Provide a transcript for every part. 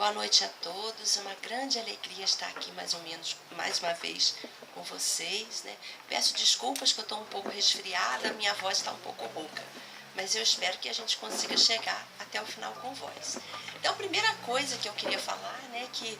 Boa noite a todos, é uma grande alegria estar aqui mais uma vez com vocês, né? Peço desculpas que eu estou um pouco resfriada, minha voz está um pouco rouca, mas eu espero que a gente consiga chegar até o final com voz. Então, a primeira coisa que eu queria falar, né, que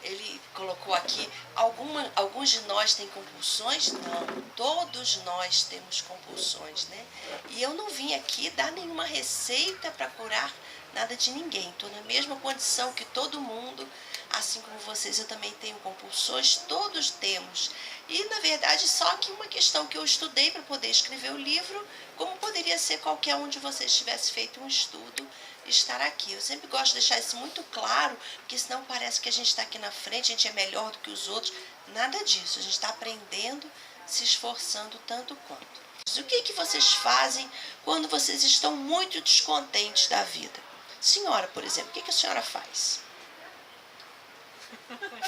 ele colocou aqui, alguns de nós têm compulsões? Não, todos nós temos compulsões, né? E eu não vim aqui dar nenhuma receita para curar nada de ninguém. Estou na mesma condição que todo mundo, assim como vocês, eu também tenho compulsões, todos temos. E, na verdade, só que uma questão que eu estudei para poder escrever o livro, como poderia ser qualquer um de vocês tivesse feito um estudo estar aqui. Eu sempre gosto de deixar isso muito claro, porque senão parece que a gente está aqui na frente, a gente é melhor do que os outros. Nada disso, a gente está aprendendo, se esforçando tanto quanto. O que vocês fazem quando vocês estão muito descontentes da vida? Senhora, por exemplo, o que a senhora faz?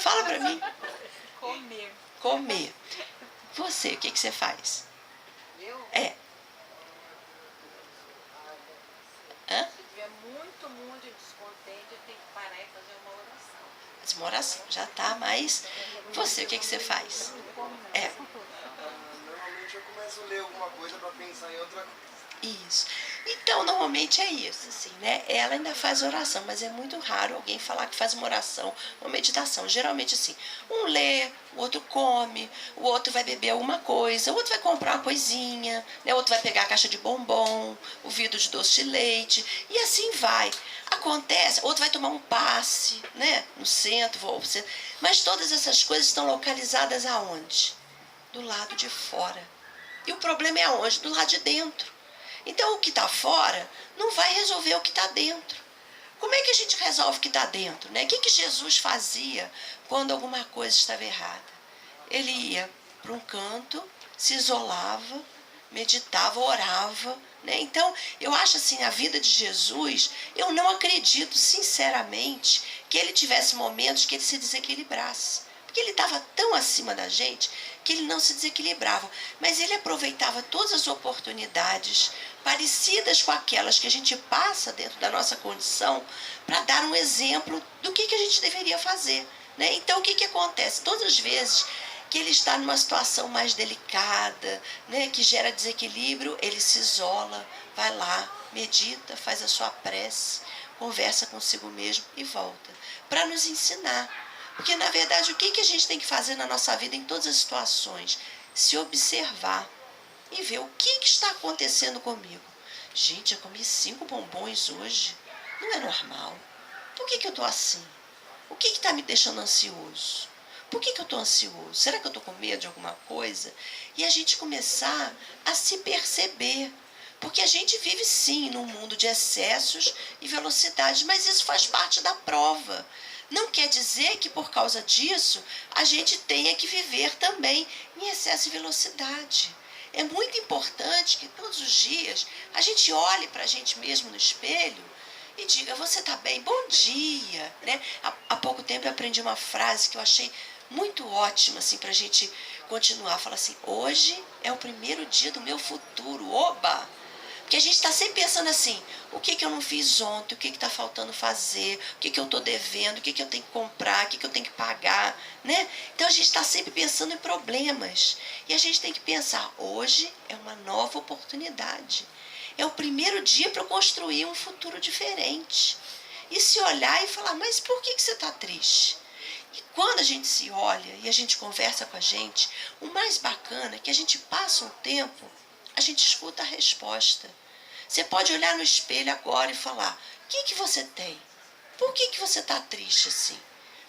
Fala pra mim. Comer. Comer. Você, o que você faz? Eu? É. Hã? Se estiver muito descontente, eu tenho que parar e fazer uma oração. Mas uma oração, já tá, mas você, o que você faz? É. Normalmente eu começo a ler alguma coisa para pensar em outra coisa. Isso. Então, normalmente é isso, assim, né? Ela ainda faz oração, mas é muito raro alguém falar que faz uma oração, uma meditação. Geralmente, assim, um lê, o outro come, o outro vai beber alguma coisa, o outro vai comprar uma coisinha, né? O outro vai pegar a caixa de bombom, o vidro de doce de leite, e assim vai. Acontece, outro vai tomar um passe, né? No centro, mas todas essas coisas estão localizadas aonde? Do lado de fora. E o problema é aonde? Do lado de dentro. Então, o que está fora não vai resolver o que está dentro. Como é que a gente resolve o que está dentro, né? O que Jesus fazia quando alguma coisa estava errada? Ele ia para um canto, se isolava, meditava, orava, né? Então, eu acho assim, a vida de Jesus, eu não acredito, sinceramente, que ele tivesse momentos que ele se desequilibrasse. Porque ele estava tão acima da gente que ele não se desequilibrava. Mas ele aproveitava todas as oportunidades parecidas com aquelas que a gente passa dentro da nossa condição para dar um exemplo do que a gente deveria fazer, né? Então, o que acontece? Todas as vezes que ele está numa situação mais delicada, né, que gera desequilíbrio, ele se isola, vai lá, medita, faz a sua prece, conversa consigo mesmo e volta. Para nos ensinar. Porque, na verdade, o que a gente tem que fazer na nossa vida em todas as situações? Se observar e ver o que está acontecendo comigo. Gente, eu comi 5 bombons hoje. Não é normal. Por que eu estou assim? O que está me deixando ansioso? Por que eu estou ansioso? Será que eu estou com medo de alguma coisa? E a gente começar a se perceber. Porque a gente vive, sim, num mundo de excessos e velocidades, mas isso faz parte da prova. Não quer dizer que, por causa disso, a gente tenha que viver também em excesso de velocidade. É muito importante que todos os dias a gente olhe para a gente mesmo no espelho e diga, você está bem? Bom dia! Né? Há pouco tempo eu aprendi uma frase que eu achei muito ótima assim, para a gente continuar. Fala assim, hoje é o primeiro dia do meu futuro. Oba! Porque a gente está sempre pensando assim, o que eu não fiz ontem, o que está faltando fazer, o que eu estou devendo, o que eu tenho que comprar, o que eu tenho que pagar, né? Então a gente está sempre pensando em problemas. E a gente tem que pensar, hoje é uma nova oportunidade. É o primeiro dia para eu construir um futuro diferente. E se olhar e falar, mas por que você está triste? E quando a gente se olha e a gente conversa com a gente, o mais bacana é que a gente passa um tempo, a gente escuta a resposta. Você pode olhar no espelho agora e falar, o que você tem? Por que você está triste assim?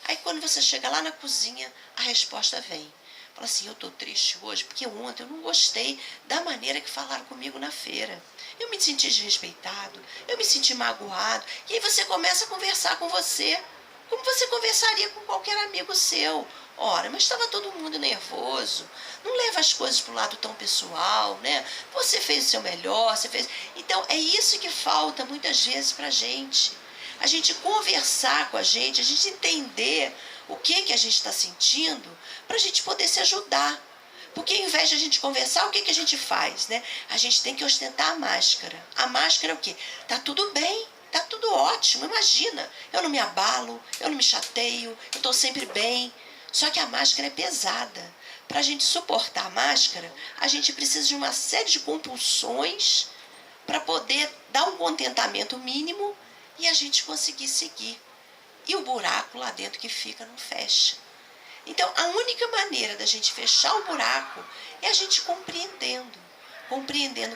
Aí quando você chega lá na cozinha, a resposta vem. Fala assim, eu estou triste hoje porque ontem eu não gostei da maneira que falaram comigo na feira. Eu me senti desrespeitado, eu me senti magoado. E aí você começa a conversar com você, como você conversaria com qualquer amigo seu. Ora, mas estava todo mundo nervoso. Não leva as coisas para o lado tão pessoal, né? Você fez o seu melhor, você fez... Então, é isso que falta muitas vezes para a gente. A gente conversar com a gente entender o que a gente está sentindo, para a gente poder se ajudar. Porque ao invés de a gente conversar, o que a gente faz, né? A gente tem que ostentar a máscara. A máscara é o quê? Tá tudo bem, Tá tudo ótimo, imagina. Eu não me abalo, eu não me chateio, eu estou sempre bem. Só que a máscara é pesada. Para a gente suportar a máscara, a gente precisa de uma série de compulsões para poder dar um contentamento mínimo e a gente conseguir seguir. E o buraco lá dentro que fica não fecha. Então, a única maneira da gente fechar o buraco é a gente compreendendo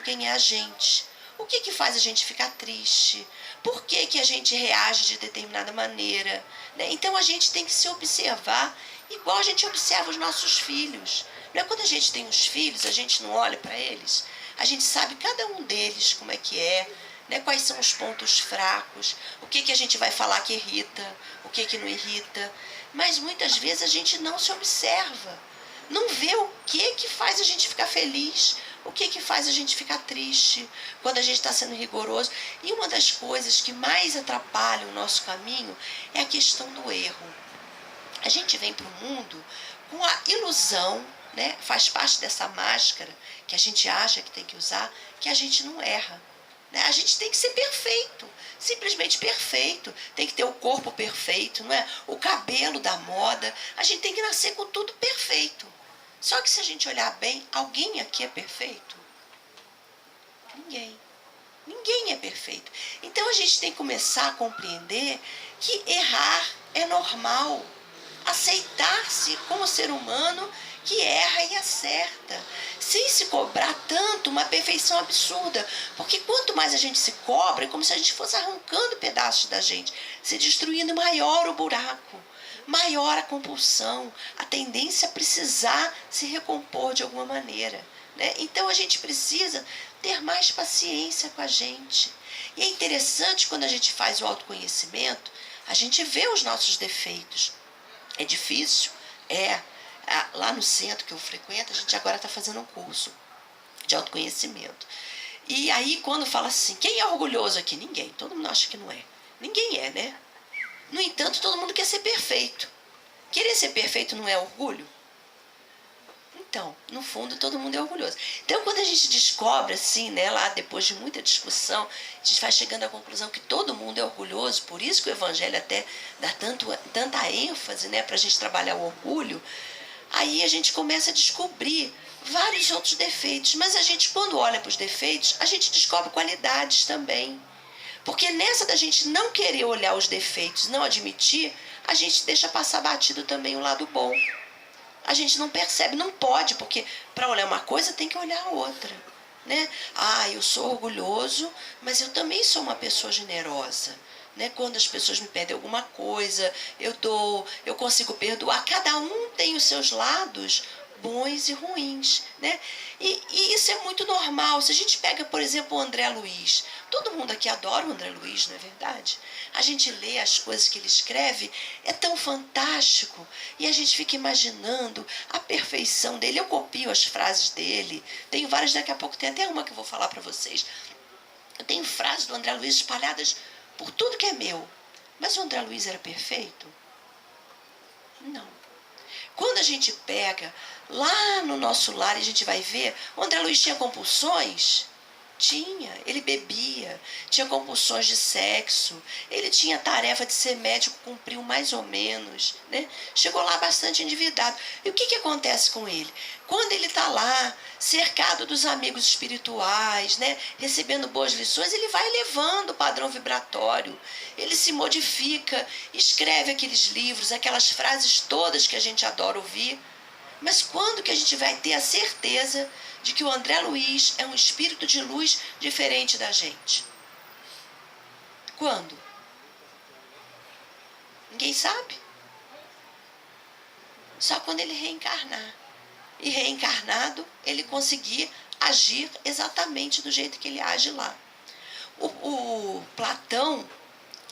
quem é a gente. O que faz a gente ficar triste? Por que a gente reage de determinada maneira? Né? Então, a gente tem que se observar igual a gente observa os nossos filhos. Não é quando a gente tem os filhos, a gente não olha para eles? A gente sabe cada um deles como é que é, né? Quais são os pontos fracos, o que a gente vai falar que irrita, o que não irrita. Mas muitas vezes a gente não se observa, não vê o que faz a gente ficar feliz, o que faz a gente ficar triste, quando a gente está sendo rigoroso. E uma das coisas que mais atrapalha o nosso caminho é a questão do erro. A gente vem para o mundo com a ilusão, né? Faz parte dessa máscara que a gente acha que tem que usar, que a gente não erra. Né? A gente tem que ser perfeito, simplesmente perfeito. Tem que ter o corpo perfeito, não é? O cabelo da moda. A gente tem que nascer com tudo perfeito. Só que se a gente olhar bem, alguém aqui é perfeito? Ninguém. Ninguém é perfeito. Então a gente tem que começar a compreender que errar é normal. Aceitar-se como ser humano que erra e acerta, sem se cobrar tanto uma perfeição absurda, porque quanto mais a gente se cobra, é como se a gente fosse arrancando pedaços da gente, se destruindo, maior o buraco, maior a compulsão, a tendência a precisar se recompor de alguma maneira, né? Então a gente precisa ter mais paciência com a gente. E é interessante quando a gente faz o autoconhecimento, a gente vê os nossos defeitos. É difícil? Lá no centro que eu frequento, a gente agora está fazendo um curso de autoconhecimento. E aí, quando fala assim, quem é orgulhoso aqui? Ninguém. Todo mundo acha que não é. Ninguém é, né? No entanto, todo mundo quer ser perfeito. Querer ser perfeito não é orgulho? Então, no fundo, todo mundo é orgulhoso. Então, quando a gente descobre, assim, né, lá depois de muita discussão, a gente vai chegando à conclusão que todo mundo é orgulhoso, por isso que o Evangelho até dá tanta ênfase, né, para a gente trabalhar o orgulho. Aí a gente começa a descobrir vários outros defeitos. Mas a gente, quando olha para os defeitos, a gente descobre qualidades também. Porque nessa da gente não querer olhar os defeitos, não admitir, a gente deixa passar batido também o lado bom. A gente não percebe, não pode, porque para olhar uma coisa tem que olhar a outra. Né? Eu sou orgulhoso, mas eu também sou uma pessoa generosa. Né? Quando as pessoas me pedem alguma coisa, eu dou, eu consigo perdoar. Cada um tem os seus lados bons e ruins. Né? E isso é muito normal. Se a gente pega, por exemplo, o André Luiz, todo mundo aqui adora o André Luiz, não é verdade? A gente lê as coisas que ele escreve, é tão fantástico, e a gente fica imaginando a perfeição dele. Eu copio as frases dele, tenho várias, daqui a pouco tem até uma que eu vou falar para vocês. Eu tenho frases do André Luiz espalhadas por tudo que é meu. Mas o André Luiz era perfeito? Não. Quando a gente pega lá no nosso lar e a gente vai ver, o André Luiz tinha compulsões? Tinha. Ele bebia, tinha compulsões de sexo, ele tinha tarefa de ser médico, cumpriu mais ou menos, né? Chegou lá bastante endividado. E o que acontece com ele? Quando ele está lá, cercado dos amigos espirituais, né? Recebendo boas lições, ele vai elevando o padrão vibratório, ele se modifica, escreve aqueles livros, aquelas frases todas que a gente adora ouvir. Mas quando que a gente vai ter a certeza de que o André Luiz é um espírito de luz diferente da gente? Quando? Ninguém sabe. Só quando ele reencarnar. E reencarnado, ele conseguir agir exatamente do jeito que ele age lá. O Platão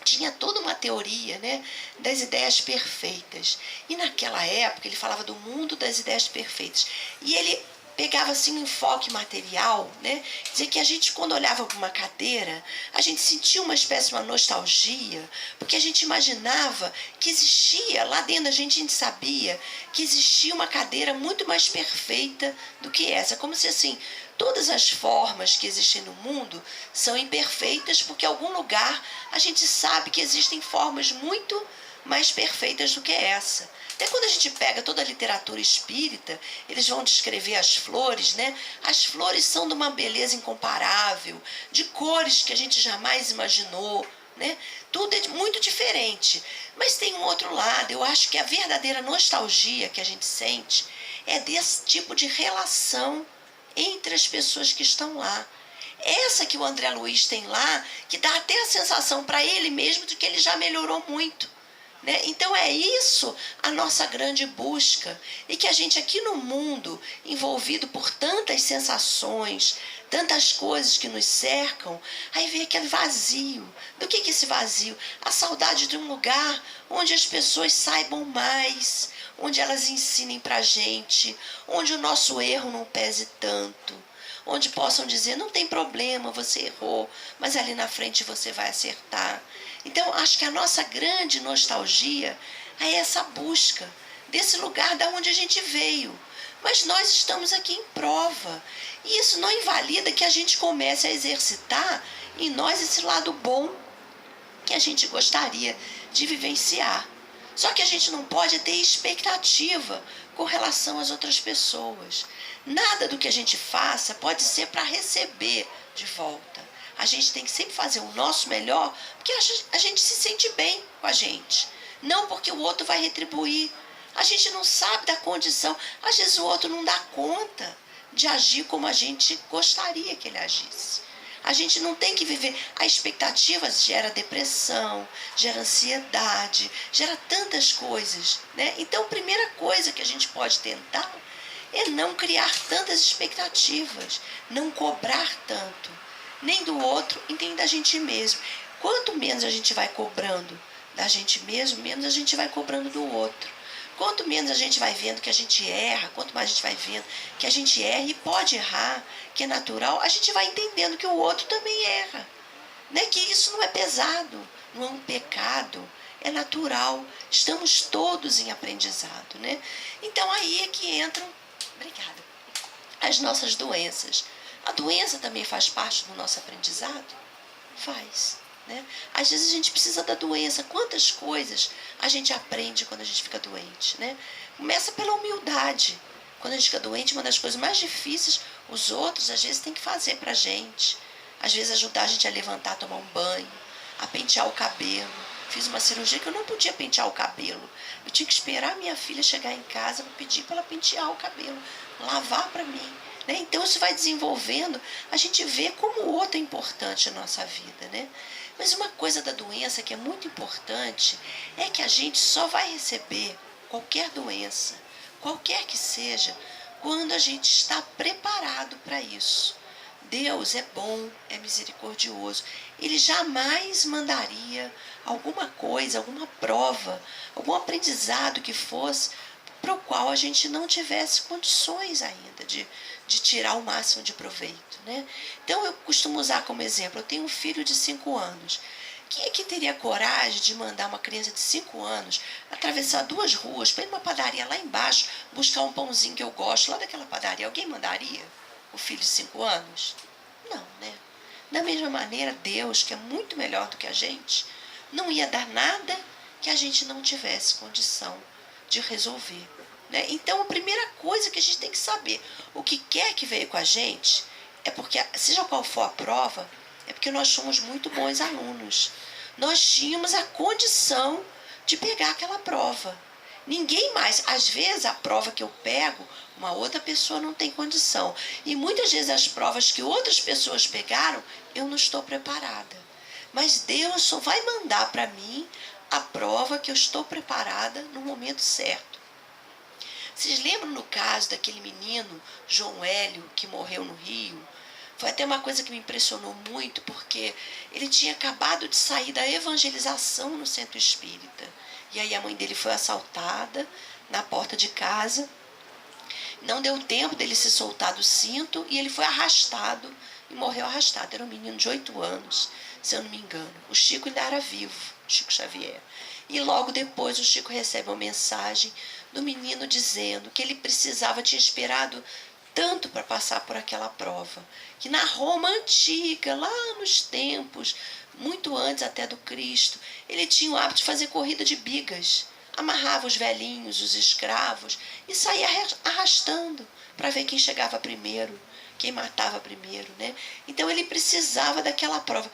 tinha toda uma teoria, né, das ideias perfeitas. E naquela época ele falava do mundo das ideias perfeitas. E ele pegava assim um enfoque material, né? Dizer que a gente, quando olhava para uma cadeira, a gente sentia uma espécie de uma nostalgia, porque a gente imaginava que existia, lá dentro a gente sabia que existia uma cadeira muito mais perfeita do que essa, como se assim, todas as formas que existem no mundo são imperfeitas, porque em algum lugar a gente sabe que existem formas muito mais perfeitas do que essa. Até quando a gente pega toda a literatura espírita, eles vão descrever as flores, né? As flores são de uma beleza incomparável, de cores que a gente jamais imaginou, né? Tudo é muito diferente. Mas tem um outro lado, eu acho que a verdadeira nostalgia que a gente sente é desse tipo de relação entre as pessoas que estão lá. Essa que o André Luiz tem lá, que dá até a sensação para ele mesmo de que ele já melhorou muito. Né? Então é isso a nossa grande busca, e que a gente aqui no mundo, envolvido por tantas sensações, tantas coisas que nos cercam, aí vem aquele vazio. Do que é esse vazio? A saudade de um lugar onde as pessoas saibam mais, onde elas ensinem pra gente, onde o nosso erro não pese tanto, onde possam dizer, não tem problema, você errou, mas ali na frente você vai acertar. Então, acho que a nossa grande nostalgia é essa busca desse lugar da onde a gente veio. Mas nós estamos aqui em prova. E isso não invalida que a gente comece a exercitar em nós esse lado bom que a gente gostaria de vivenciar. Só que a gente não pode ter expectativa com relação às outras pessoas. Nada do que a gente faça pode ser para receber de volta. A gente tem que sempre fazer o nosso melhor, porque a gente se sente bem com a gente. Não porque o outro vai retribuir. A gente não sabe da condição. Às vezes o outro não dá conta de agir como a gente gostaria que ele agisse. A gente não tem que viver. A expectativa gera depressão, gera ansiedade, gera tantas coisas, né? Então, a primeira coisa que a gente pode tentar é não criar tantas expectativas, não cobrar tanto, nem do outro e nem da gente mesmo. Quanto menos a gente vai cobrando da gente mesmo, menos a gente vai cobrando do outro. Quanto menos a gente vai vendo que a gente erra, quanto mais a gente vai vendo que a gente erra e pode errar, que é natural, a gente vai entendendo que o outro também erra. Né? Que isso não é pesado, não é um pecado, é natural. Estamos todos em aprendizado. Né? Então aí é que entram, obrigada, as nossas doenças. A doença também faz parte do nosso aprendizado? Faz. Né? Às vezes a gente precisa da doença. Quantas coisas a gente aprende quando a gente fica doente? Né? Começa pela humildade. Quando a gente fica doente, uma das coisas mais difíceis, os outros às vezes têm que fazer pra gente. Às vezes ajudar a gente a levantar, a tomar um banho, a pentear o cabelo. Fiz uma cirurgia que eu não podia pentear o cabelo. Eu tinha que esperar a minha filha chegar em casa para pedir para ela pentear o cabelo, lavar para mim. Né? Então isso vai desenvolvendo, a gente vê como o outro é importante na nossa vida. Né? Mas uma coisa da doença que é muito importante é que a gente só vai receber qualquer doença, qualquer que seja, quando a gente está preparado para isso. Deus é bom, é misericordioso. Ele jamais mandaria alguma coisa, alguma prova, algum aprendizado que fosse para o qual a gente não tivesse condições ainda de tirar o máximo de proveito. Né? Então eu costumo usar como exemplo, eu tenho um filho de 5 anos. Quem é que teria coragem de mandar uma criança de 5 anos atravessar 2 ruas para ir numa padaria lá embaixo, buscar um pãozinho que eu gosto lá daquela padaria? Alguém mandaria? O filho de 5 anos? Não, né? Da mesma maneira, Deus, que é muito melhor do que a gente, não ia dar nada que a gente não tivesse condição de resolver. Né? Então, a primeira coisa que a gente tem que saber, o que quer que veio com a gente, é porque, seja qual for a prova, é porque nós somos muito bons alunos. Nós tínhamos a condição de pegar aquela prova. Ninguém mais. Às vezes, a prova que eu pego, uma outra pessoa não tem condição. E muitas vezes as provas que outras pessoas pegaram, eu não estou preparada. Mas Deus só vai mandar para mim a prova que eu estou preparada no momento certo. Vocês lembram no caso daquele menino, João Hélio, que morreu no Rio? Foi até uma coisa que me impressionou muito, porque ele tinha acabado de sair da evangelização no centro espírita. E aí a mãe dele foi assaltada na porta de casa. Não deu tempo dele se soltar do cinto e ele foi arrastado e morreu arrastado. Era um menino de 8 anos, se eu não me engano. O Chico ainda era vivo, Chico Xavier. E logo depois o Chico recebe uma mensagem do menino dizendo que ele precisava, tinha esperado tanto para passar por aquela prova, que na Roma antiga, lá nos tempos, muito antes até do Cristo, ele tinha o hábito de fazer corrida de bigas, amarrava os velhinhos, os escravos e saía arrastando para ver quem chegava primeiro, quem matava primeiro, né? Então ele precisava daquela prova.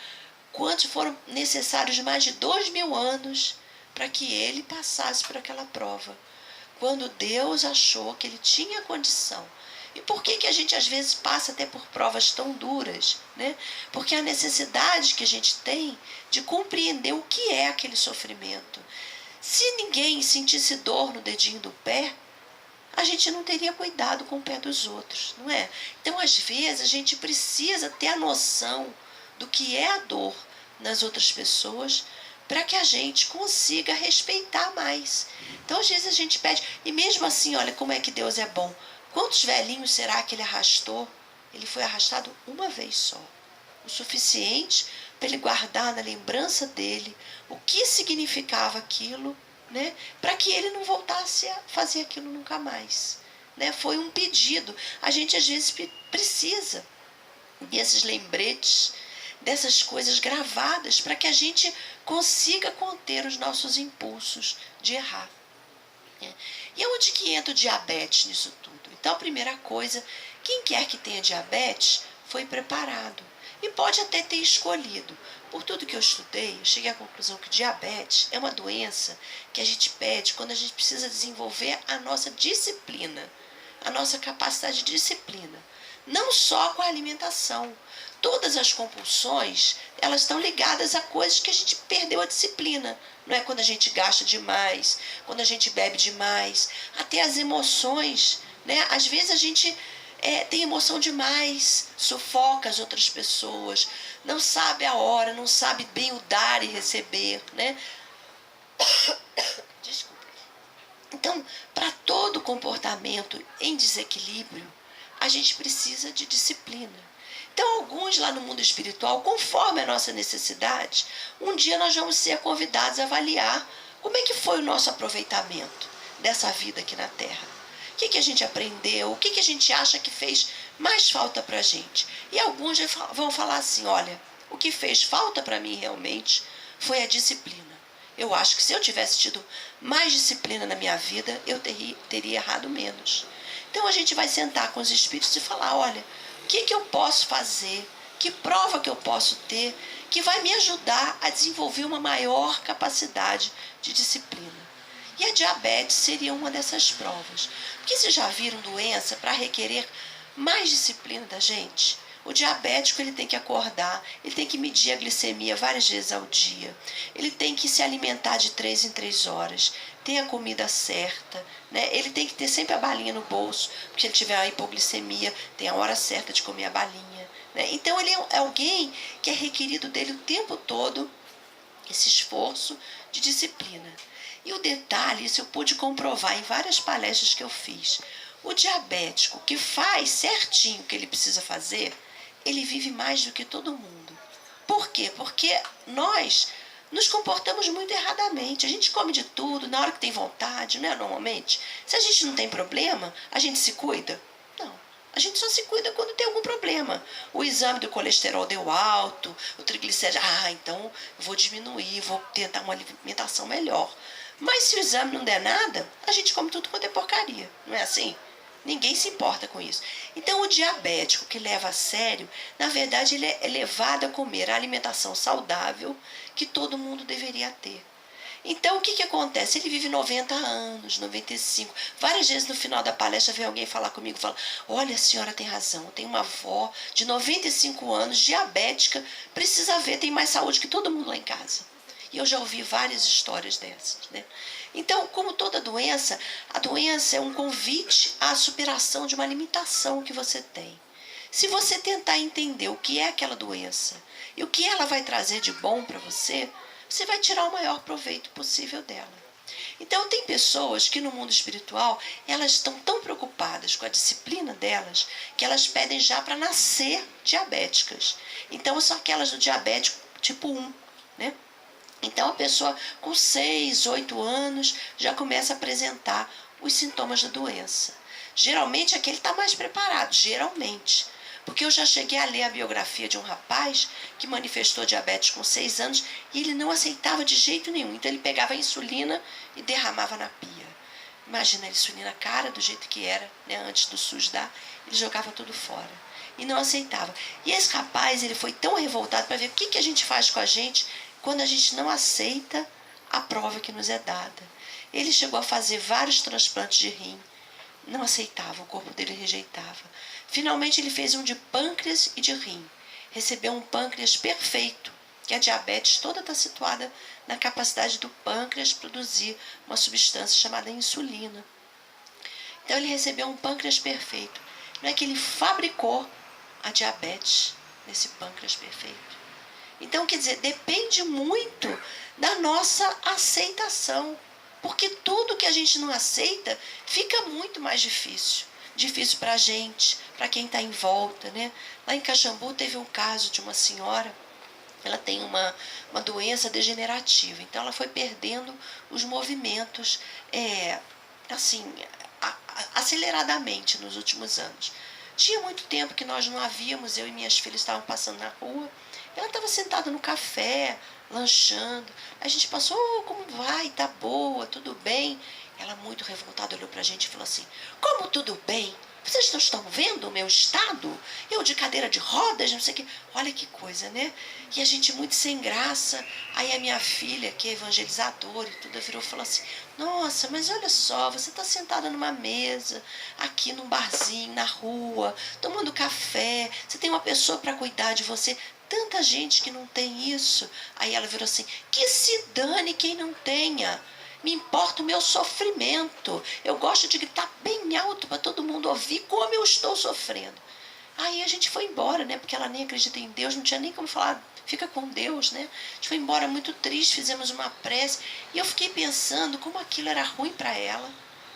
Quantos foram necessários? Mais de 2000 anos para que ele passasse por aquela prova, quando Deus achou que ele tinha condição. E por que a gente às vezes passa até por provas tão duras, né? Porque a necessidade que a gente tem de compreender o que é aquele sofrimento. Se ninguém sentisse dor no dedinho do pé, a gente não teria cuidado com o pé dos outros, não é? Então, às vezes, a gente precisa ter a noção do que é a dor nas outras pessoas para que a gente consiga respeitar mais. Então, às vezes, a gente pede, e mesmo assim, olha como é que Deus é bom. Quantos velhinhos será que ele arrastou? Ele foi arrastado uma vez só. O suficiente para ele guardar na lembrança dele o que significava aquilo, né? Para que ele não voltasse a fazer aquilo nunca mais. Né? Foi um pedido. A gente às vezes precisa desses lembretes, dessas coisas gravadas, para que a gente consiga conter os nossos impulsos de errar. E onde que entra o diabetes nisso tudo? Então, a primeira coisa, quem quer que tenha diabetes foi preparado. E pode até ter escolhido. Por tudo que eu estudei, eu cheguei à conclusão que diabetes é uma doença que a gente pede quando a gente precisa desenvolver a nossa disciplina, a nossa capacidade de disciplina. Não só com a alimentação. Todas as compulsões, elas estão ligadas a coisas que a gente perdeu a disciplina. Não é quando a gente gasta demais, quando a gente bebe demais, até as emoções, né? Às vezes a gente tem emoção demais, sufoca as outras pessoas, não sabe a hora, não sabe bem o dar e receber, né? Desculpa. Então, para todo comportamento em desequilíbrio, a gente precisa de disciplina. Então, alguns lá no mundo espiritual, conforme a nossa necessidade, um dia nós vamos ser convidados a avaliar como é que foi o nosso aproveitamento dessa vida aqui na Terra. O que a gente aprendeu, o que a gente acha que fez mais falta para a gente. E alguns vão falar assim, olha, o que fez falta para mim realmente foi a disciplina. Eu acho que se eu tivesse tido mais disciplina na minha vida, eu teria errado menos. Então, a gente vai sentar com os espíritos e falar, olha, o que eu posso fazer, que prova que eu posso ter, que vai me ajudar a desenvolver uma maior capacidade de disciplina. E a diabetes seria uma dessas provas. Porque vocês já viram doença para requerer mais disciplina da gente? O diabético ele tem que acordar, ele tem que medir a glicemia várias vezes ao dia, ele tem que se alimentar de 3 em 3 horas, ter a comida certa, né? Ele tem que ter sempre a balinha no bolso, porque se ele tiver a hipoglicemia, tem a hora certa de comer a balinha. Né? Então ele é alguém que é requerido dele o tempo todo esse esforço de disciplina. E o detalhe, isso eu pude comprovar em várias palestras que eu fiz. O diabético que faz certinho o que ele precisa fazer, ele vive mais do que todo mundo. Por quê? Porque nós nos comportamos muito erradamente. A gente come de tudo, na hora que tem vontade, não é normalmente? Se a gente não tem problema, a gente se cuida? Não. A gente só se cuida quando tem algum problema. O exame do colesterol deu alto, o triglicérido, então eu vou diminuir, vou tentar uma alimentação melhor. Mas se o exame não der nada, a gente come tudo quanto é porcaria. Não é assim? Ninguém se importa com isso. Então, o diabético que leva a sério, na verdade, ele é levado a comer a alimentação saudável que todo mundo deveria ter. Então, o que acontece? Ele vive 90 anos, 95. Várias vezes no final da palestra vem alguém falar comigo e fala, olha, a senhora tem razão, eu tenho uma avó de 95 anos, diabética, precisa ver, tem mais saúde que todo mundo lá em casa. E eu já ouvi várias histórias dessas, né? Então, como toda doença, a doença é um convite à superação de uma limitação que você tem. Se você tentar entender o que é aquela doença e o que ela vai trazer de bom para você, você vai tirar o maior proveito possível dela. Então, tem pessoas que no mundo espiritual, elas estão tão preocupadas com a disciplina delas, que elas pedem já para nascer diabéticas. Então, são aquelas do diabético tipo 1, né? Então, a pessoa com 6, 8 anos já começa a apresentar os sintomas da doença. Geralmente, aquele está mais preparado, geralmente. Porque eu já cheguei a ler a biografia de um rapaz que manifestou diabetes com 6 anos e ele não aceitava de jeito nenhum. Então, ele pegava a insulina e derramava na pia. Imagina a insulina cara, do jeito que era, né, antes do SUS dar, ele jogava tudo fora. E não aceitava. E esse rapaz, ele foi tão revoltado para ver o que a gente faz com a gente quando a gente não aceita a prova que nos é dada. Ele chegou a fazer vários transplantes de rim. Não aceitava, o corpo dele rejeitava. Finalmente ele fez um de pâncreas e de rim. Recebeu um pâncreas perfeito, que a diabetes toda está situada na capacidade do pâncreas produzir uma substância chamada insulina. Então ele recebeu um pâncreas perfeito. Não é que ele fabricou a diabetes nesse pâncreas perfeito. Então, quer dizer, depende muito da nossa aceitação. Porque tudo que a gente não aceita fica muito mais difícil. Difícil para a gente, para quem está em volta, né? Lá em Caxambu teve um caso de uma senhora, ela tem uma doença degenerativa. Então, ela foi perdendo os movimentos, aceleradamente nos últimos anos. Tinha muito tempo que nós não a víamos, eu e minhas filhas estavam passando na rua. Ela estava sentada no café, lanchando. A gente passou, como vai? Tá boa, tudo bem? Ela, muito revoltada, olhou para a gente e falou assim, como tudo bem? Vocês não estão vendo o meu estado? Eu de cadeira de rodas, não sei o quê. Olha que coisa, né? E a gente muito sem graça. Aí a minha filha, que é evangelizadora e tudo, virou e falou assim, nossa, mas olha só, você está sentada numa mesa, aqui num barzinho, na rua, tomando café, você tem uma pessoa para cuidar de você. Tanta gente que não tem isso. Aí ela virou assim, que se dane quem não tenha. Me importa o meu sofrimento. Eu gosto de gritar bem alto para todo mundo ouvir como eu estou sofrendo. Aí a gente foi embora, né? Porque ela nem acredita em Deus, não tinha nem como falar, fica com Deus, né? A gente foi embora muito triste, fizemos uma prece. E eu fiquei pensando como aquilo era ruim para ela,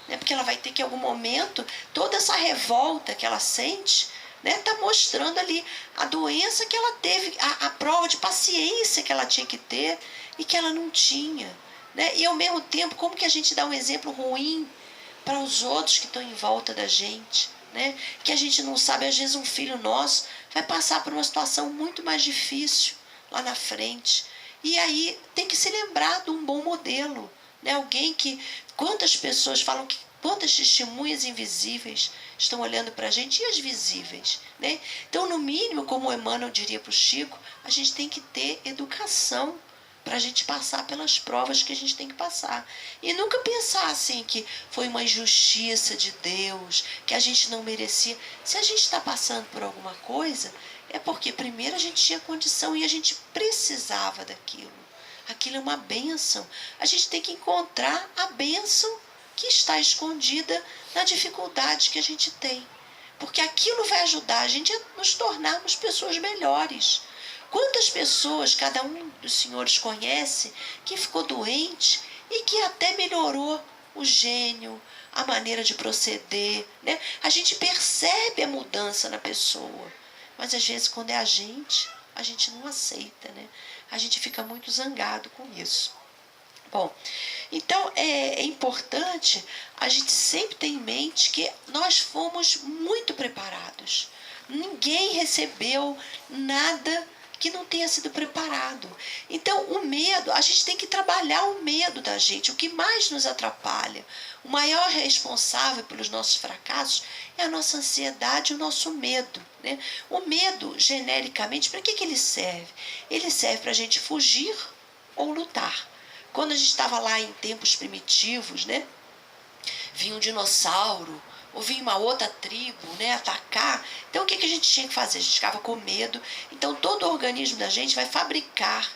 né? Porque ela vai ter que, em algum momento, toda essa revolta que ela sente, né, tá mostrando ali a doença que ela teve, a prova de paciência que ela tinha que ter e que ela não tinha. Né? E, ao mesmo tempo, como que a gente dá um exemplo ruim para os outros que estão em volta da gente, né? Que a gente não sabe, às vezes um filho nosso vai passar por uma situação muito mais difícil lá na frente. E aí tem que se lembrar de um bom modelo, né? Alguém que, quantas pessoas falam que quantas testemunhas invisíveis estão olhando para a gente e as visíveis, né? Então, no mínimo, como o Emmanuel diria para o Chico, a gente tem que ter educação para a gente passar pelas provas que a gente tem que passar. E nunca pensar assim que foi uma injustiça de Deus, que a gente não merecia. Se a gente está passando por alguma coisa, é porque primeiro a gente tinha condição e a gente precisava daquilo. Aquilo é uma bênção. A gente tem que encontrar a bênção que está escondida na dificuldade que a gente tem. Porque aquilo vai ajudar a gente a nos tornarmos pessoas melhores. Quantas pessoas cada um dos senhores conhece que ficou doente e que até melhorou o gênio, a maneira de proceder, né? A gente percebe a mudança na pessoa, mas às vezes quando é a gente não aceita, né? A gente fica muito zangado com isso. Bom, então é importante a gente sempre ter em mente que nós fomos muito preparados. Ninguém recebeu nada que não tenha sido preparado. Então, o medo, a gente tem que trabalhar o medo da gente. O que mais nos atrapalha, o maior responsável pelos nossos fracassos é a nossa ansiedade e o nosso medo, né? O medo, genericamente, para que ele serve? Ele serve para a gente fugir ou lutar. Quando a gente estava lá em tempos primitivos, né? Vinha um dinossauro, ou vinha uma outra tribo, né, atacar. Então, o que a gente tinha que fazer? A gente ficava com medo. Então, todo o organismo da gente vai fabricar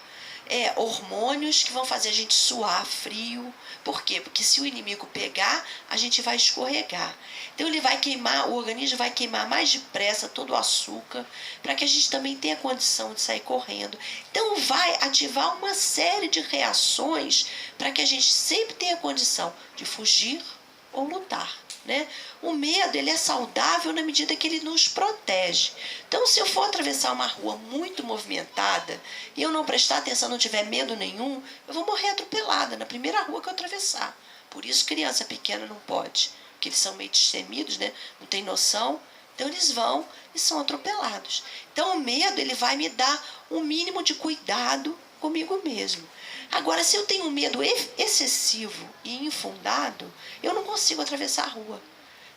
hormônios que vão fazer a gente suar frio. Por quê? Porque se o inimigo pegar, a gente vai escorregar. Então ele vai queimar, o organismo vai queimar mais depressa todo o açúcar, para que a gente também tenha condição de sair correndo. Então vai ativar uma série de reações para que a gente sempre tenha condição de fugir ou lutar. Né? O medo, ele é saudável na medida que ele nos protege. Então, se eu for atravessar uma rua muito movimentada e eu não prestar atenção, não tiver medo nenhum, eu vou morrer atropelada na primeira rua que eu atravessar. Por isso, criança pequena não pode, porque eles são meio destemidos, né? Não tem noção, então eles vão e são atropelados. Então, o medo, ele vai me dar um mínimo de cuidado comigo mesmo. Agora, se eu tenho um medo excessivo e infundado, eu não consigo atravessar a rua.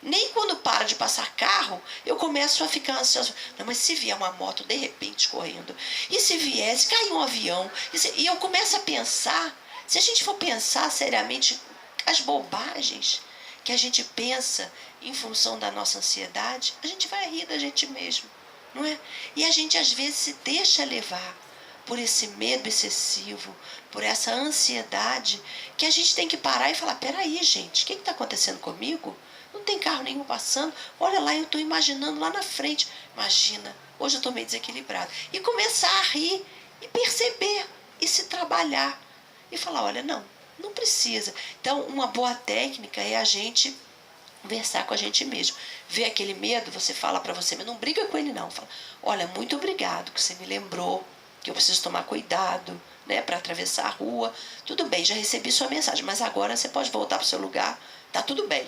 Nem quando para de passar carro, eu começo a ficar ansiosa. Não, mas se vier uma moto de repente correndo, e se viesse, cair um avião, e eu começo a pensar, se a gente for pensar seriamente as bobagens que a gente pensa em função da nossa ansiedade, a gente vai rir da gente mesmo, não é? E a gente às vezes se deixa levar por esse medo excessivo, por essa ansiedade, que a gente tem que parar e falar, peraí, gente, o que está acontecendo comigo? Não tem carro nenhum passando, olha lá, eu estou imaginando lá na frente. Imagina, hoje eu estou meio desequilibrado. E começar a rir, e perceber, e se trabalhar. E falar, olha, não precisa. Então, uma boa técnica é a gente conversar com a gente mesmo. Vê aquele medo, você fala para você, mas não briga com ele não. Fala, olha, muito obrigado que você me lembrou que eu preciso tomar cuidado, né, para atravessar a rua. Tudo bem, já recebi sua mensagem, mas agora você pode voltar para o seu lugar, tá tudo bem.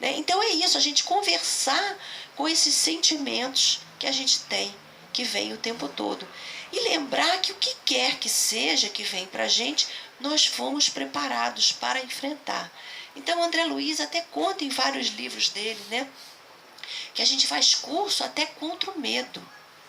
Né? Então é isso, a gente conversar com esses sentimentos que a gente tem, que vem o tempo todo. E lembrar que o que quer que seja que vem para a gente, nós fomos preparados para enfrentar. Então André Luiz até conta em vários livros dele, né, que a gente faz curso até contra o medo.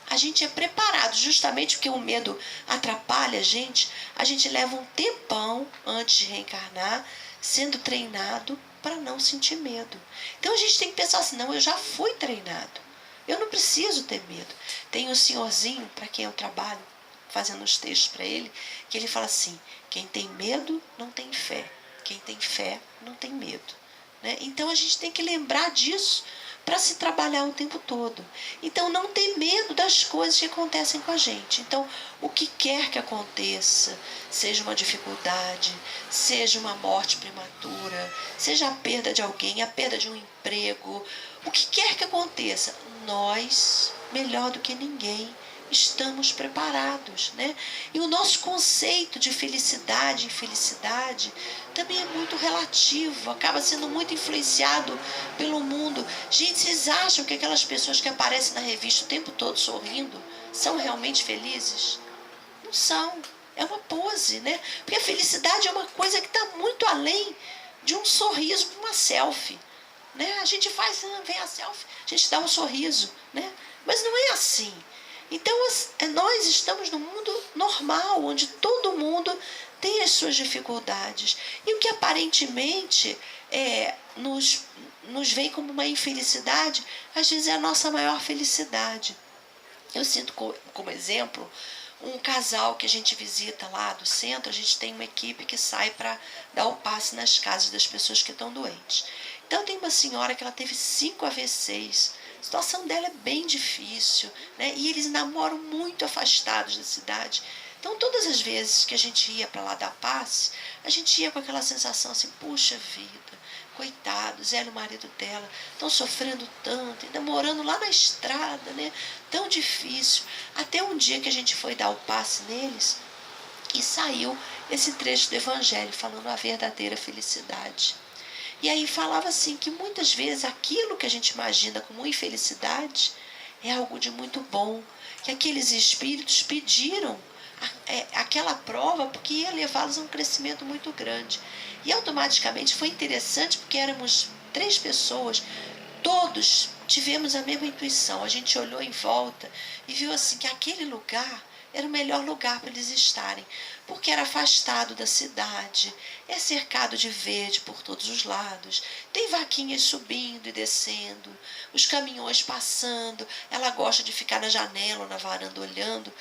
A gente é preparado, justamente porque o medo atrapalha a gente leva um tempão antes de reencarnar, sendo treinado para não sentir medo. Então a gente tem que pensar assim, não, eu já fui treinado, eu não preciso ter medo. Tem um senhorzinho, para quem eu trabalho, fazendo os textos para ele, que ele fala assim, quem tem medo não tem fé, quem tem fé não tem medo. Né? Então a gente tem que lembrar disso, para se trabalhar o tempo todo. Então, não ter medo das coisas que acontecem com a gente. Então, o que quer que aconteça, seja uma dificuldade, seja uma morte prematura, seja a perda de alguém, a perda de um emprego, o que quer que aconteça, nós, melhor do que ninguém, estamos preparados, né? E o nosso conceito de felicidade e infelicidade também é muito relativo, acaba sendo muito influenciado pelo mundo. Gente, vocês acham que aquelas pessoas que aparecem na revista o tempo todo sorrindo são realmente felizes? Não são. É uma pose, né? Porque a felicidade é uma coisa que está muito além de um sorriso para uma selfie. Né? A gente faz, vem a selfie, a gente dá um sorriso, né? Mas não é assim. Então, nós estamos num mundo normal, onde todo mundo tem as suas dificuldades. E o que aparentemente nos vem como uma infelicidade, às vezes é a nossa maior felicidade. Eu sinto como exemplo um casal que a gente visita lá do centro, a gente tem uma equipe que sai para dar o passe nas casas das pessoas que estão doentes. Então tem uma senhora que ela teve 5 AVCs, a situação dela é bem difícil, né? E eles namoram muito afastados da cidade. Então todas as vezes que a gente ia para lá dar passe, a gente ia com aquela sensação assim, puxa vida, coitados, ela e o marido dela estão sofrendo tanto, ainda morando lá na estrada, né? Tão difícil. Até um dia que a gente foi dar o passe neles e saiu esse trecho do Evangelho falando a verdadeira felicidade. E aí falava assim que muitas vezes aquilo que a gente imagina como infelicidade é algo de muito bom, que aqueles espíritos pediram aquela prova porque ia levá-los a um crescimento muito grande. E automaticamente foi interessante porque éramos 3 pessoas, todos tivemos a mesma intuição. A gente olhou em volta e viu assim que aquele lugar era o melhor lugar para eles estarem, porque era afastado da cidade, é cercado de verde por todos os lados, tem vaquinhas subindo e descendo, os caminhões passando, ela gosta de ficar na janela ou na varanda olhando.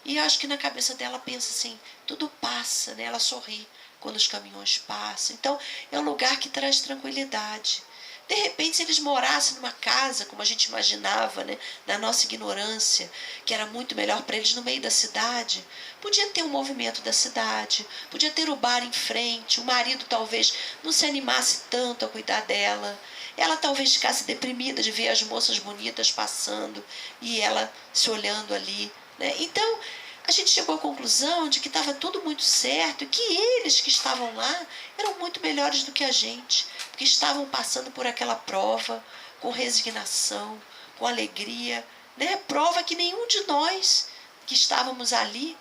E eu acho que na cabeça dela pensa assim, tudo passa, né? Ela sorri quando os caminhões passam. Então, é um lugar que traz tranquilidade. De repente, se eles morassem numa casa, como a gente imaginava, né, na nossa ignorância, que era muito melhor para eles no meio da cidade, podia ter um movimento da cidade, podia ter o bar em frente, o marido talvez não se animasse tanto a cuidar dela, ela talvez ficasse deprimida de ver as moças bonitas passando e ela se olhando ali, né? Então, a gente chegou à conclusão de que estava tudo muito certo e que eles que estavam lá eram muito melhores do que a gente, porque estavam passando por aquela prova com resignação, com alegria, né? Prova que nenhum de nós que estávamos ali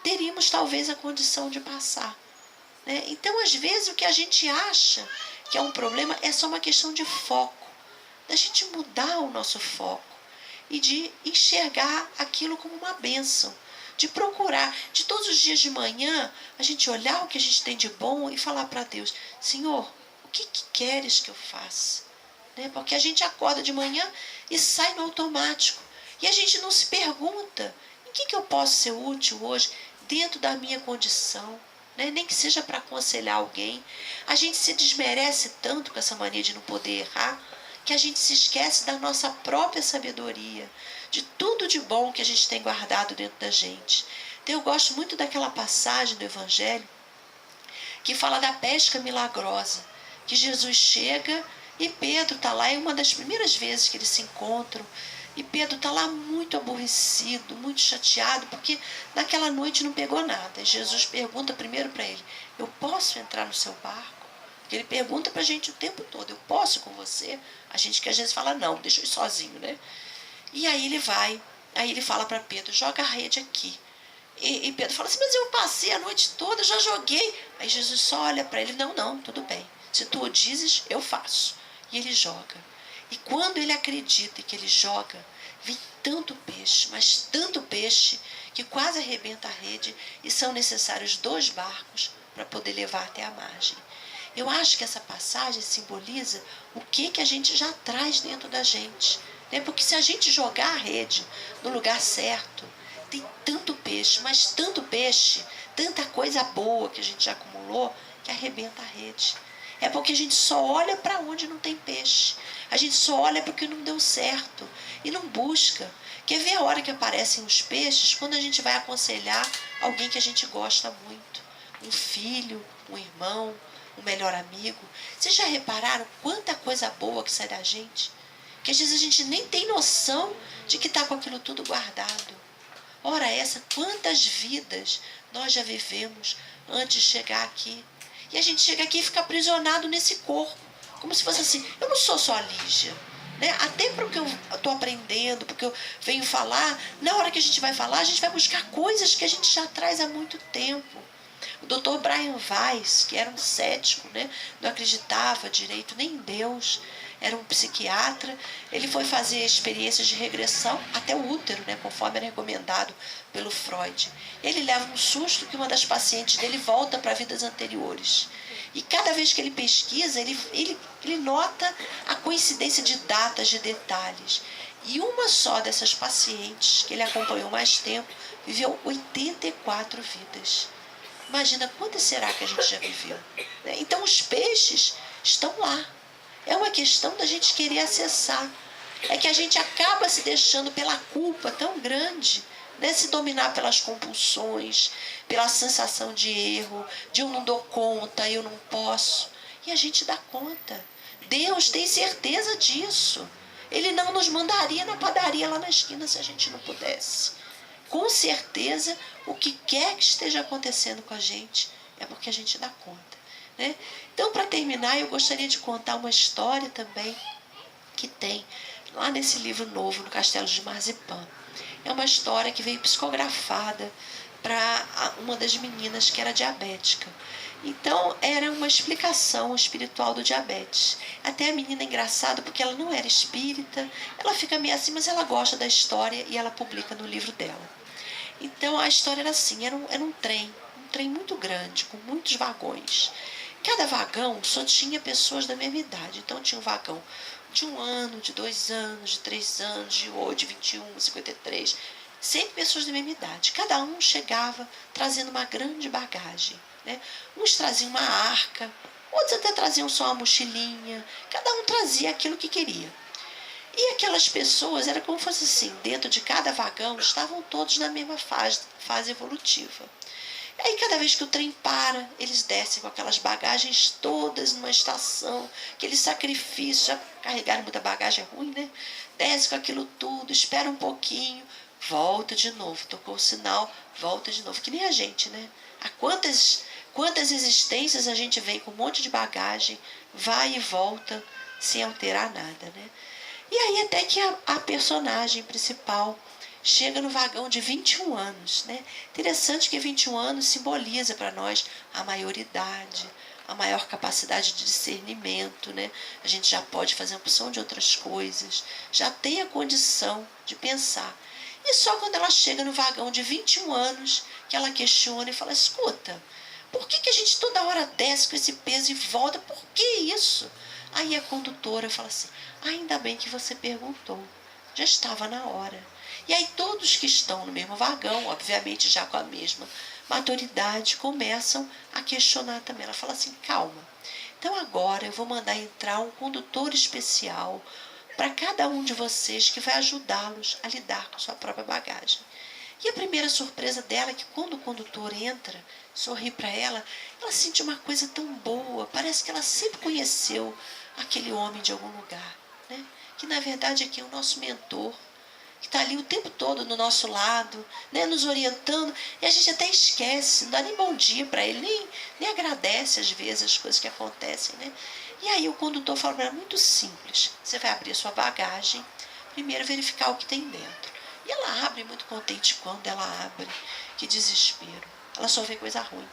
teríamos talvez a condição de passar, né? Então, às vezes, o que a gente acha que é um problema é só uma questão de foco, da gente mudar o nosso foco e de enxergar aquilo como uma bênção, de procurar, de todos os dias de manhã, a gente olhar o que a gente tem de bom e falar para Deus, Senhor, o que queres que eu faça? Né? Porque a gente acorda de manhã e sai no automático. E a gente não se pergunta, em que eu posso ser útil hoje dentro da minha condição? Né? Nem que seja para aconselhar alguém. A gente se desmerece tanto com essa mania de não poder errar, que a gente se esquece da nossa própria sabedoria, de tudo de bom que a gente tem guardado dentro da gente. Então, eu gosto muito daquela passagem do Evangelho que fala da pesca milagrosa, que Jesus chega e Pedro está lá, é uma das primeiras vezes que eles se encontram, e Pedro está lá muito aborrecido, muito chateado, porque naquela noite não pegou nada. E Jesus pergunta primeiro para ele, eu posso entrar no seu barco? Porque ele pergunta para a gente o tempo todo, eu posso com você? A gente que às vezes fala, não, deixa eu ir sozinho, né? E aí ele vai, aí ele fala para Pedro, joga a rede aqui. E Pedro fala assim, mas eu passei a noite toda, já joguei. Aí Jesus só olha para ele, não, tudo bem. Se tu o dizes, eu faço. E ele joga. E quando ele acredita que ele joga, vem tanto peixe, mas tanto peixe, que quase arrebenta a rede e são necessários 2 barcos para poder levar até a margem. Eu acho que essa passagem simboliza o que a gente já traz dentro da gente. Né? Porque se a gente jogar a rede no lugar certo, tem tanto peixe, mas tanto peixe, tanta coisa boa que a gente já acumulou, que arrebenta a rede. É porque a gente só olha para onde não tem peixe. A gente só olha para o que não deu certo e não busca. Quer ver a hora que aparecem os peixes? Quando a gente vai aconselhar alguém que a gente gosta muito. Um filho, um irmão, um melhor amigo. Vocês já repararam quanta coisa boa que sai da gente? Que às vezes a gente nem tem noção de que está com aquilo tudo guardado. Ora essa, quantas vidas nós já vivemos antes de chegar aqui. E a gente chega aqui e fica aprisionado nesse corpo. Como se fosse assim, eu não sou só a Lígia. Né? Até porque eu estou aprendendo, porque eu venho falar, na hora que a gente vai falar, a gente vai buscar coisas que a gente já traz há muito tempo. O Dr. Brian Weiss, que era um cético, né? Não acreditava direito nem em Deus, era um psiquiatra, ele foi fazer experiências de regressão até o útero, né? Conforme era recomendado pelo Freud. Ele leva um susto que uma das pacientes dele volta para vidas anteriores. E cada vez que ele pesquisa, ele nota a coincidência de datas, de detalhes. E uma só dessas pacientes, que ele acompanhou mais tempo, viveu 84 vidas. Imagina quantas será que a gente já viveu. Então os peixes estão lá. É uma questão da gente querer acessar. É que a gente acaba se deixando pela culpa tão grande, né? Se dominar pelas compulsões, pela sensação de erro, de eu não dou conta, eu não posso. E a gente dá conta. Deus tem certeza disso. Ele não nos mandaria na padaria lá na esquina se a gente não pudesse. Com certeza, o que quer que esteja acontecendo com a gente é porque a gente dá conta. Né? Então, para terminar, eu gostaria de contar uma história também que tem lá nesse livro novo, no Castelo de Marzipan. É uma história que veio psicografada para uma das meninas que era diabética. Então, era uma explicação espiritual do diabetes. Até a menina é engraçada porque ela não era espírita, ela fica meio assim, mas ela gosta da história e ela publica no livro dela. Então, a história era assim, era um trem muito grande, com muitos vagões. Cada vagão só tinha pessoas da mesma idade. Então, tinha um vagão de 1 ano, de 2 anos, de 3 anos, de 21, 53. sempre pessoas da mesma idade. Cada um chegava trazendo uma grande bagagem, né? Uns traziam uma arca, outros até traziam só uma mochilinha. Cada um trazia aquilo que queria. E aquelas pessoas, era como se fosse assim, dentro de cada vagão estavam todos na mesma fase evolutiva. E aí cada vez que o trem para, eles descem com aquelas bagagens todas numa estação, aquele sacrifício, já carregaram muita bagagem ruim, né? Desce com aquilo tudo, espera um pouquinho, volta de novo, tocou o sinal, volta de novo, que nem a gente, né? Há quantas existências a gente vem com um monte de bagagem, vai e volta sem alterar nada, né? E aí até que a personagem principal chega no vagão de 21 anos, né? Interessante que 21 anos simboliza para nós a maioridade, a maior capacidade de discernimento, né? A gente já pode fazer opção de outras coisas, já tem a condição de pensar. E só quando ela chega no vagão de 21 anos que ela questiona e fala, escuta, por que a gente toda hora desce com esse peso e volta? Por que isso? Aí a condutora fala assim, ainda bem que você perguntou, já estava na hora. E aí todos que estão no mesmo vagão, obviamente já com a mesma maturidade, começam a questionar também. Ela fala assim, calma, então agora eu vou mandar entrar um condutor especial para cada um de vocês que vai ajudá-los a lidar com sua própria bagagem. E a primeira surpresa dela é que quando o condutor entra, sorri para ela, ela sente uma coisa tão boa, parece que ela sempre conheceu aquele homem de algum lugar, né? Que na verdade aqui é o nosso mentor, que está ali o tempo todo no nosso lado, né, nos orientando, e a gente até esquece, não dá nem bom dia para ele, nem agradece às vezes as coisas que acontecem, né? E aí o condutor fala para ela, muito simples, você vai abrir a sua bagagem, primeiro verificar o que tem dentro. E ela abre muito contente quando ela abre, que desespero, ela só vê coisa ruim.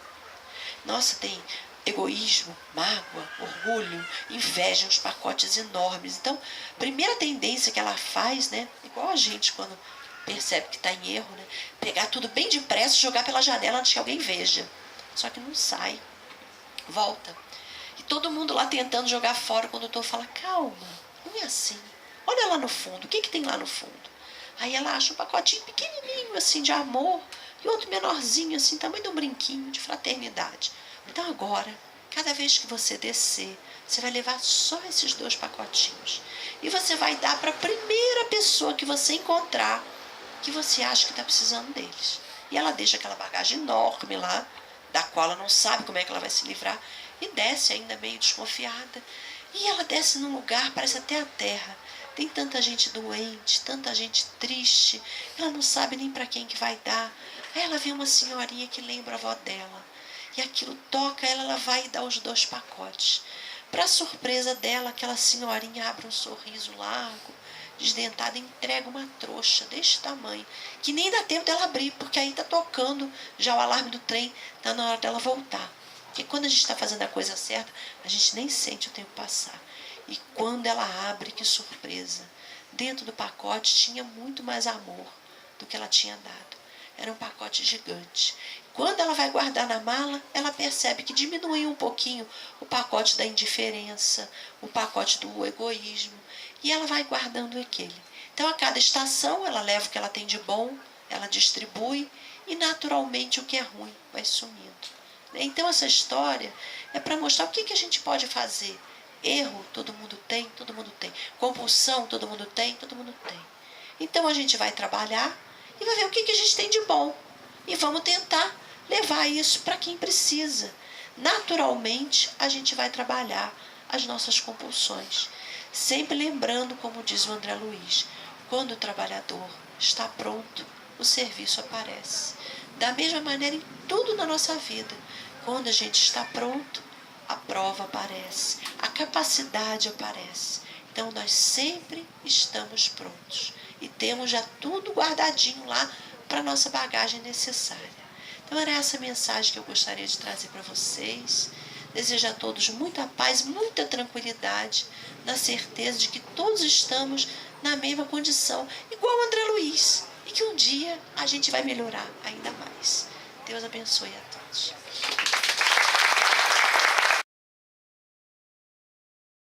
Nossa, tem egoísmo, mágoa, orgulho, inveja, uns pacotes enormes. Então, a primeira tendência que ela faz, né, igual a gente quando percebe que está em erro, né, pegar tudo bem depressa e jogar pela janela antes que alguém veja. Só que não sai, volta. E todo mundo lá tentando jogar fora, o condutor fala, calma, não é assim. Olha lá no fundo, o que tem lá no fundo? Aí ela acha um pacotinho pequenininho, assim, de amor, e outro menorzinho, assim, tamanho de um brinquinho, de fraternidade. Então agora, cada vez que você descer, você vai levar só esses 2 pacotinhos. E você vai dar para a primeira pessoa que você encontrar, que você acha que está precisando deles. E ela deixa aquela bagagem enorme lá, da qual ela não sabe como é que ela vai se livrar, e desce ainda meio desconfiada. E ela desce num lugar, parece até a terra. Tem tanta gente doente, tanta gente triste, ela não sabe nem para quem que vai dar. Aí ela vê uma senhorinha que lembra a avó dela. E aquilo toca ela vai dar os 2 pacotes. Para surpresa dela, aquela senhorinha abre um sorriso largo, desdentada, e entrega uma trouxa deste tamanho, que nem dá tempo dela abrir, porque aí está tocando já o alarme do trem, está na hora dela voltar. Porque quando a gente está fazendo a coisa certa, a gente nem sente o tempo passar. E quando ela abre, que surpresa! Dentro do pacote tinha muito mais amor do que ela tinha dado. Era um pacote gigante. Quando ela vai guardar na mala, ela percebe que diminuiu um pouquinho o pacote da indiferença, o pacote do egoísmo, e ela vai guardando aquele. Então, a cada estação, ela leva o que ela tem de bom, ela distribui, e naturalmente o que é ruim vai sumindo. Então, essa história é para mostrar o que a gente pode fazer. Erro, todo mundo tem, todo mundo tem. Compulsão, todo mundo tem, todo mundo tem. Então, a gente vai trabalhar e vai ver o que a gente tem de bom. E vamos tentar levar isso para quem precisa. Naturalmente, a gente vai trabalhar as nossas compulsões. Sempre lembrando, como diz o André Luiz, quando o trabalhador está pronto, o serviço aparece. Da mesma maneira em tudo na nossa vida. Quando a gente está pronto, a prova aparece, a capacidade aparece. Então, nós sempre estamos prontos. E temos já tudo guardadinho lá para a nossa bagagem necessária. Então, era essa mensagem que eu gostaria de trazer para vocês. Desejo a todos muita paz, muita tranquilidade, na certeza de que todos estamos na mesma condição, igual o André Luiz, e que um dia a gente vai melhorar ainda mais. Deus abençoe a todos.